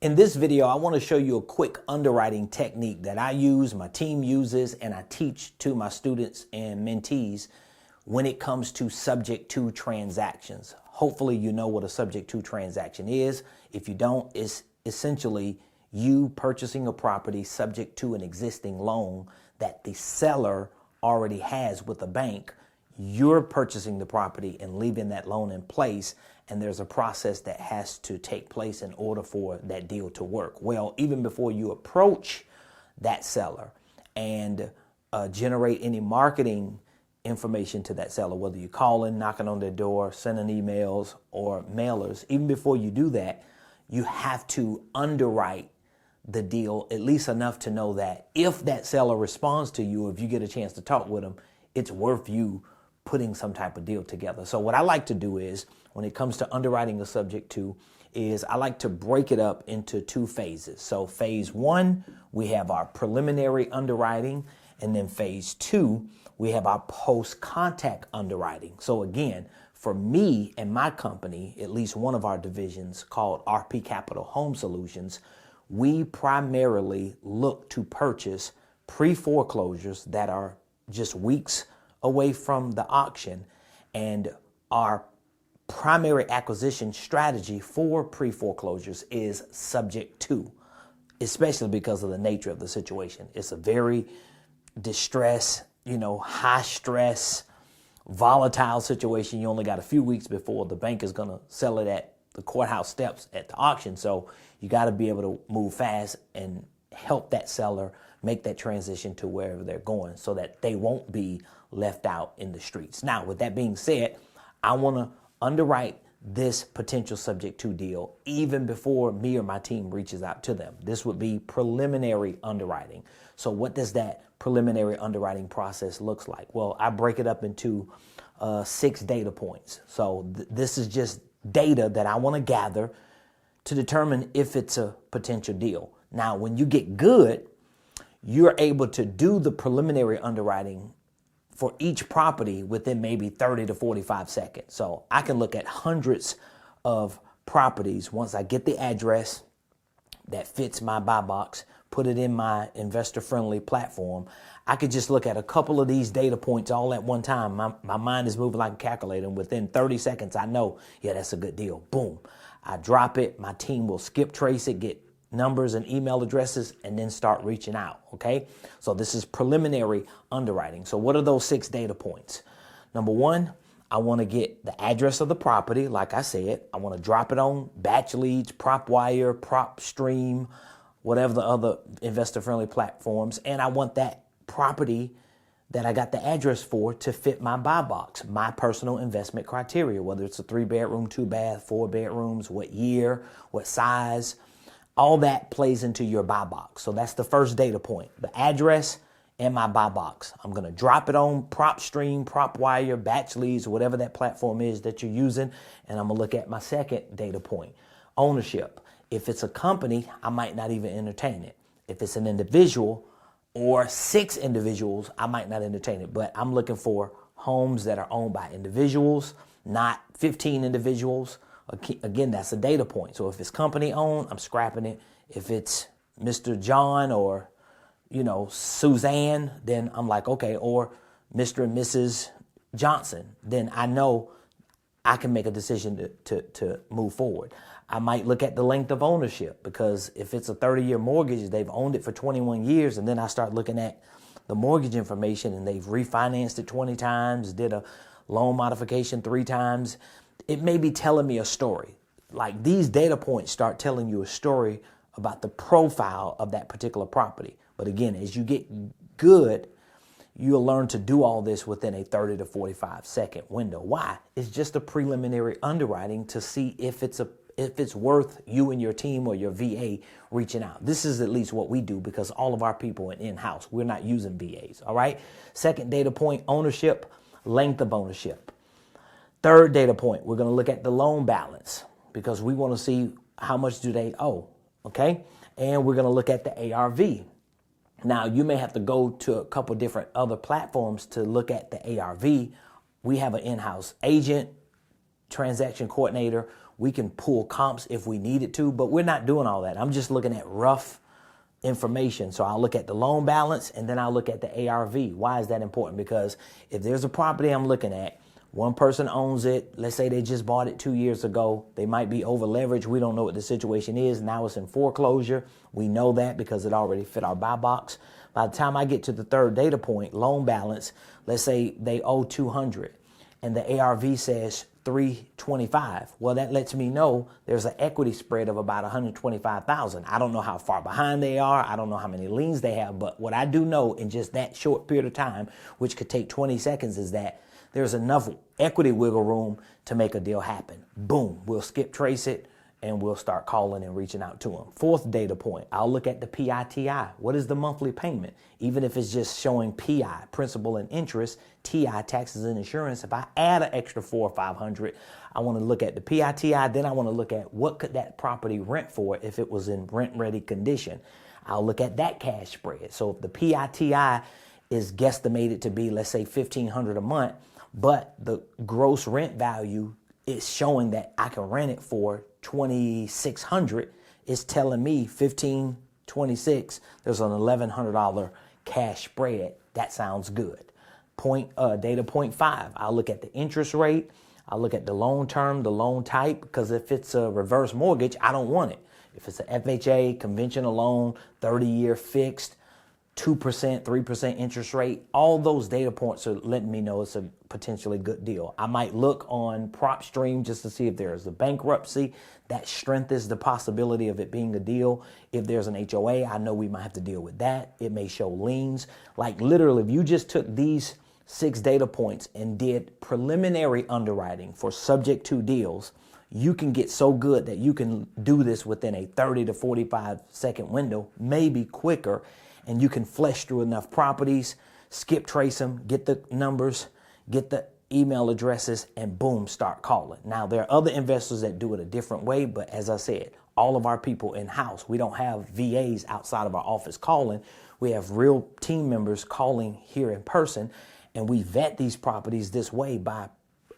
In this video, I want to show you a quick underwriting technique that I use, my team uses, and I teach to my students and mentees when it comes to subject to transactions. Hopefully you know what a subject to transaction is. If you don't, it's essentially you purchasing a property subject to an existing loan that the seller already has with a bank. You're purchasing the property and leaving that loan in place, and there's a process that has to take place in order for that deal to work. Well, even before you approach that seller and generate any marketing information to that seller, whether you're calling, knocking on their door, sending emails or mailers, even before you do that, you have to underwrite the deal at least enough to know that if that seller responds to you, if you get a chance to talk with them, it's worth you putting some type of deal together. So what I like to do is, when it comes to underwriting a subject to, is I like to break it up into two phases. So phase one, we have our preliminary underwriting, and then phase two, we have our post-contact underwriting. So again, for me and my company, at least one of our divisions called RP Capital Home Solutions, we primarily look to purchase pre-foreclosures that are just weeks away from the auction, and our primary acquisition strategy for pre-foreclosures is subject to, especially because of the nature of the situation. It's a very distressed, high stress, volatile situation. You only got a few weeks before the bank is going to sell it at the courthouse steps at the auction. So you got to be able to move fast and help that seller make that transition to wherever they're going so that they won't be left out in the streets. Now, with that being said, I want to underwrite this potential subject to deal even before me or my team reaches out to them. This would be preliminary underwriting. So what does that preliminary underwriting process looks like? Well, I break it up into 6 data points. So this is just data that I want to gather to determine if it's a potential deal. Now, when you get good, you're able to do the preliminary underwriting for each property within maybe 30 to 45 seconds. So I can look at hundreds of properties once I get the address that fits my buy box, put it in my investor-friendly platform. I could just look at a couple of these data points all at one time. My mind is moving like a calculator, and within 30 seconds, I know, yeah, that's a good deal. Boom. I drop it. My team will skip trace it, get numbers and email addresses, and then start reaching out, okay? So this is preliminary underwriting. So what are those 6 data points? Number one, I want to get the address of the property. Like I said, I want to drop it on Batch Leads, PropWire, PropStream, whatever the other investor-friendly platforms, and I want that property that I got the address for to fit my buy box, my personal investment criteria, whether it's a 3-bedroom, 2-bath, 4 bedrooms, what year, what size. All that plays into your buy box. So that's the first data point, the address and my buy box. I'm going to drop it on PropStream, PropWire, Batch Leads, whatever that platform is that you're using. And I'm going to look at my second data point, ownership. If it's a company, I might not even entertain it. If it's an individual or 6 individuals, I might not entertain it. But I'm looking for homes that are owned by individuals, not 15 individuals. Again, that's a data point. So if it's company owned, I'm scrapping it. If it's Mr. John or, Suzanne, then I'm like, okay, or Mr. and Mrs. Johnson, then I know I can make a decision to move forward. I might look at the length of ownership, because if it's a 30-year mortgage, they've owned it for 21 years, and then I start looking at the mortgage information and they've refinanced it 20 times, did a loan modification 3 times. It may be telling me a story. Like, these data points start telling you a story about the profile of that particular property. But again, as you get good, you'll learn to do all this within a 30 to 45 second window. Why? It's just a preliminary underwriting to see if it's worth you and your team or your VA reaching out. This is at least what we do, because all of our people are in-house. We're not using VAs, all right? Second data point, ownership, length of ownership. Third data point, we're going to look at the loan balance, because we want to see how much do they owe, okay? And we're going to look at the ARV. Now, you may have to go to a couple different other platforms to look at the ARV. We have an in-house agent, transaction coordinator. We can pull comps if we needed to, but we're not doing all that. I'm just looking at rough information. So I'll look at the loan balance and then I'll look at the ARV. Why is that important? Because if there's a property I'm looking at, one person owns it, let's say they just bought it 2 years ago, they might be over leveraged. We don't know what the situation is. Now it's in foreclosure. We know that because it already fit our buy box. By the time I get to the third data point, loan balance, let's say they owe 200 and the ARV says 325. Well, that lets me know there's an equity spread of about 125,000. I don't know how far behind they are. I don't know how many liens they have. But what I do know in just that short period of time, which could take 20 seconds, is that there's enough equity wiggle room to make a deal happen. Boom, we'll skip trace it and we'll start calling and reaching out to them. Fourth data point, I'll look at the PITI. What is the monthly payment? Even if it's just showing PI, principal and interest, TI, taxes and insurance, if I add an extra $400 or $500, I want to look at the PITI, then I want to look at what could that property rent for if it was in rent-ready condition. I'll look at that cash spread. So if the PITI is guesstimated to be, let's say, $1,500 a month, but the gross rent value is showing that I can rent it for $2,600. It's telling me $1,526. There's an $1,100 cash spread. That sounds good. Data point 5. I'll look at the interest rate. I'll look at the loan term, the loan type, because if it's a reverse mortgage, I don't want it. If it's an FHA, conventional loan, 30-year fixed, 2%, 3% interest rate, all those data points are letting me know it's a potentially good deal. I might look on PropStream just to see if there's a bankruptcy. That strengthens the possibility of it being a deal. If there's an HOA, I know we might have to deal with that. It may show liens. Like literally, if you just took these 6 data points and did preliminary underwriting for subject to deals, you can get so good that you can do this within a 30 to 45 second window, maybe quicker. And you can flesh through enough properties, skip trace them, get the numbers, get the email addresses, and boom, start calling. Now, there are other investors that do it a different way, but as I said, all of our people in-house, we don't have VAs outside of our office calling. We have real team members calling here in person, and we vet these properties this way by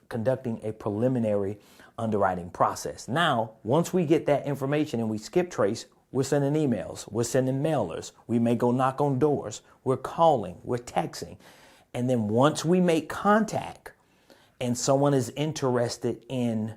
conducting a preliminary underwriting process. Now, once we get that information and we skip trace, we're sending emails, we're sending mailers, we may go knock on doors, we're calling, we're texting. And then once we make contact and someone is interested in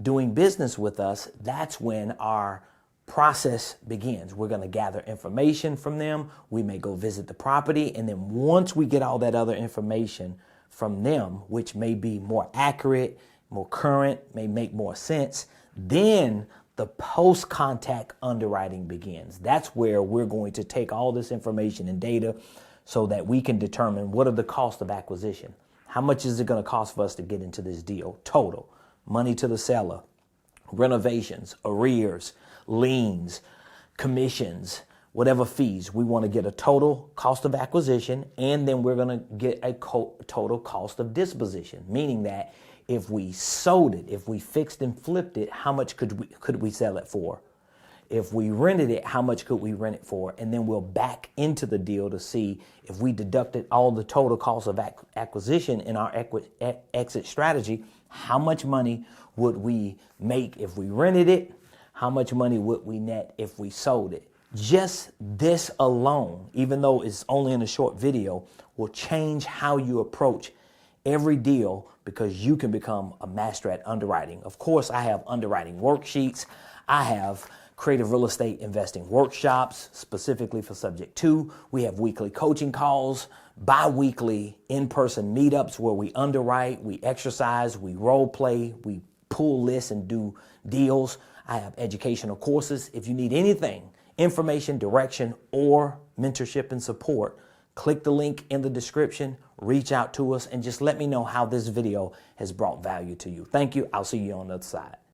doing business with us, that's when our process begins. We're going to gather information from them. We may go visit the property. And then once we get all that other information from them, which may be more accurate, more current, may make more sense, then the post-contact underwriting begins. That's where we're going to take all this information and data so that we can determine what are the costs of acquisition. How much is it going to cost for us to get into this deal? Total. Money to the seller, renovations, arrears, liens, commissions, whatever fees. We want to get a total cost of acquisition, and then we're going to get a total cost of disposition, meaning that if we sold it, if we fixed and flipped it, how much could we sell it for? If we rented it, how much could we rent it for? And then we'll back into the deal to see if we deducted all the total cost of acquisition in our exit strategy, how much money would we make if we rented it? How much money would we net if we sold it? Just this alone, even though it's only in a short video, will change how you approach every deal, because you can become a master at underwriting. Of course, I have underwriting worksheets. I have creative real estate investing workshops specifically for subject to. We have weekly coaching calls, bi-weekly in-person meetups where we underwrite, we exercise, we role play, we pull lists and do deals. I have educational courses. If you need anything, information, direction, or mentorship and support, click the link in the description, reach out to us, and just let me know how this video has brought value to you. Thank you. I'll see you on the other side.